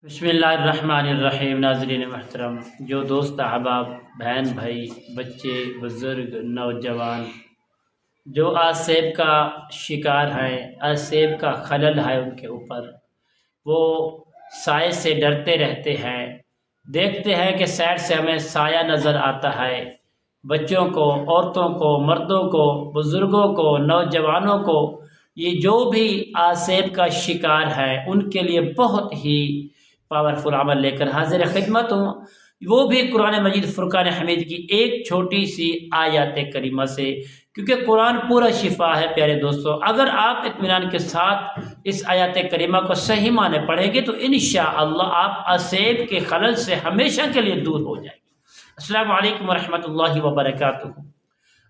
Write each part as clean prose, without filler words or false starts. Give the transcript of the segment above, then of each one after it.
بسم اللہ الرحمن الرحیم۔ ناظرین محترم، جو دوست احباب، بہن بھائی، بچے، بزرگ، نوجوان جو آسیب کا شکار ہیں، آسیب کا خلل ہے ان کے اوپر، وہ سائے سے ڈرتے رہتے ہیں۔ دیکھتے ہیں کہ سائڈ سے ہمیں سایہ نظر آتا ہے۔ بچوں کو، عورتوں کو، مردوں کو، بزرگوں کو، نوجوانوں کو، یہ جو بھی آسیب کا شکار ہے ان کے لیے بہت ہی پاورفل عمل لے کر حاضر خدمت ہوں، وہ بھی قرآن مجید فرقان حمید کی ایک چھوٹی سی آیات کریمہ سے، کیونکہ قرآن پورا شفا ہے پیارے دوستو۔ اگر آپ اطمینان کے ساتھ اس آیات کریمہ کو صحیح معنی پڑھیں گے تو انشاءاللہ آپ آسیب کے خلل سے ہمیشہ کے لیے دور ہو جائیں گے۔ السلام علیکم ورحمۃ اللہ وبرکاتہ۔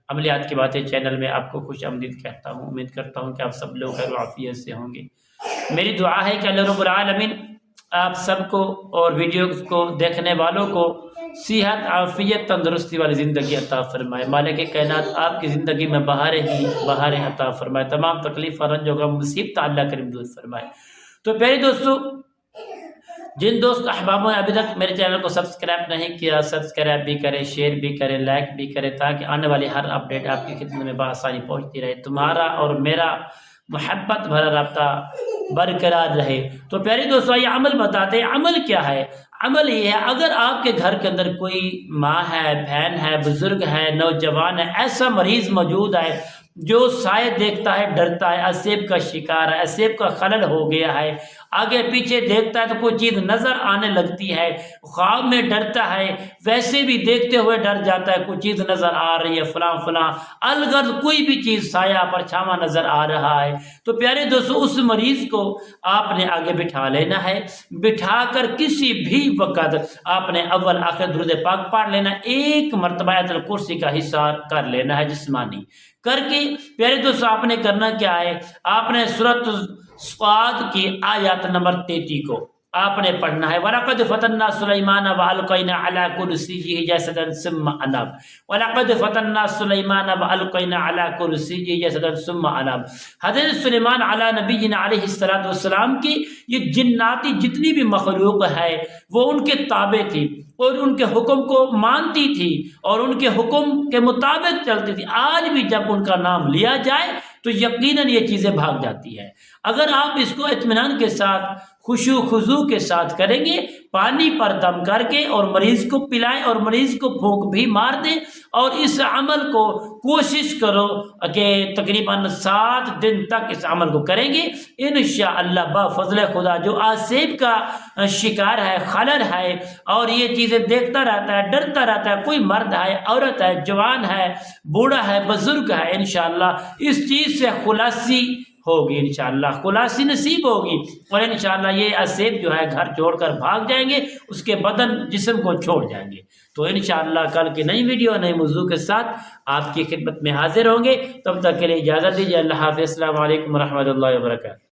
عملیات کی باتیں چینل میں آپ کو خوش آمدید کہتا ہوں۔ امید کرتا ہوں کہ آپ سب لوگ خیر و عافیت سے ہوں گے۔ میری دعا ہے کہ اللہ رب العالمین آپ سب کو اور ویڈیوز کو دیکھنے والوں کو صحت، عافیت، تندرستی والی زندگی عطا فرمائے۔ مالک کائنات آپ کی زندگی میں بہاریں ہی بہاریں عطا فرمائے، تمام تکلیف، رنج و غم، مصیبت اللہ کریم دور فرمائے۔ تو پیارے دوستو، جن دوست احبابوں نے ابھی تک میرے چینل کو سبسکرائب نہیں کیا، سبسکرائب بھی کریں، شیئر بھی کریں، لائک بھی کریں، تاکہ آنے والی ہر اپڈیٹ آپ کی خدمت میں بآسانی پہنچتی رہے، تمہارا اور میرا محبت بھرا رابطہ برقرار رہے۔ تو پیارے دوستو، یہ عمل بتاتے ہیں۔ عمل کیا ہے؟ عمل یہ ہے، اگر آپ کے گھر کے اندر کوئی ماں ہے، بہن ہے، بزرگ ہے، نوجوان ہے، ایسا مریض موجود ہے جو سائے دیکھتا ہے ڈرتا ہے، آسیب کا شکار ہے، آسیب کا خلل ہو گیا ہے، آگے پیچھے دیکھتا ہے تو کوئی چیز نظر آنے لگتی ہے، خواب میں ڈرتا ہے، ویسے بھی دیکھتے ہوئے ڈر جاتا ہے، کوئی چیز نظر آ رہی ہے، فلاں فلاں الغرض کوئی بھی چیز سایہ پرچھاواں نظر آ رہا ہے، تو پیارے دوستو اس مریض کو آپ نے آگے بٹھا لینا ہے۔ بٹھا کر کسی بھی وقت آپ نے اول آخر درود پاک پڑھ لینا، ایک مرتبہ آیت الکرسی کا حصہ کر لینا ہے جسمانی کر کے۔ پیارے دوستو آپ نے کرنا کیا ہے؟ آپ نے سورۃ صاد کی آیات نمبر 33 کو آپ نے پڑھنا ہے۔ وَلَقَدْ فَتَنَّا سُلَيْمَانَ وَأَلْقَيْنَا عَلَى كُرْسِيِّهِ جَسَدًا ثُمَّ أَنَابَ وَلَقَدْ فَتَنَّا سُلَيْمَانَ وَأَلْقَيْنَا عَلَى كُرْسِيِّهِ جَسَدًا ثُمَّ أَنَابَ۔ حضرت سلیمان علیہ نبینا علیہ السلام کی یہ جناتی جتنی بھی مخلوق ہے وہ ان کے تابع تھی اور ان کے حکم کو مانتی تھی اور ان کے حکم کے مطابق چلتی تھی۔ آج بھی جب ان کا نام لیا جائے تو یقیناً یہ چیزیں بھاگ جاتی ہیں۔ اگر آپ اس کو اطمینان کے ساتھ، خشوع خضوع کے ساتھ کریں گے، پانی پر دم کر کے اور مریض کو پلائیں اور مریض کو پھونک بھی مار دیں، اور اس عمل کو کوشش کرو کہ تقریباً 7 دن تک اس عمل کو کریں گے، انشاءاللہ بفضل خدا جو آسیب کا شکار ہے، خلل ہے اور یہ چیزیں دیکھتا رہتا ہے، ڈرتا رہتا ہے، کوئی مرد ہے، عورت ہے، جوان ہے، بوڑھا ہے، بزرگ ہے، انشاءاللہ اس چیز سے خلاصی ہوگی، انشاءاللہ خلاصی نصیب ہوگی، اور انشاءاللہ یہ آسیب جو ہے گھر چھوڑ کر بھاگ جائیں گے، اس کے بدن جسم کو چھوڑ جائیں گے۔ تو انشاءاللہ کل کی نئی ویڈیو نئے موضوع کے ساتھ آپ کی خدمت میں حاضر ہوں گے۔ تب تک کے لیے اجازت دیجیے۔ اللہ حافظ۔ السلام علیکم ورحمۃ اللہ وبرکاتہ۔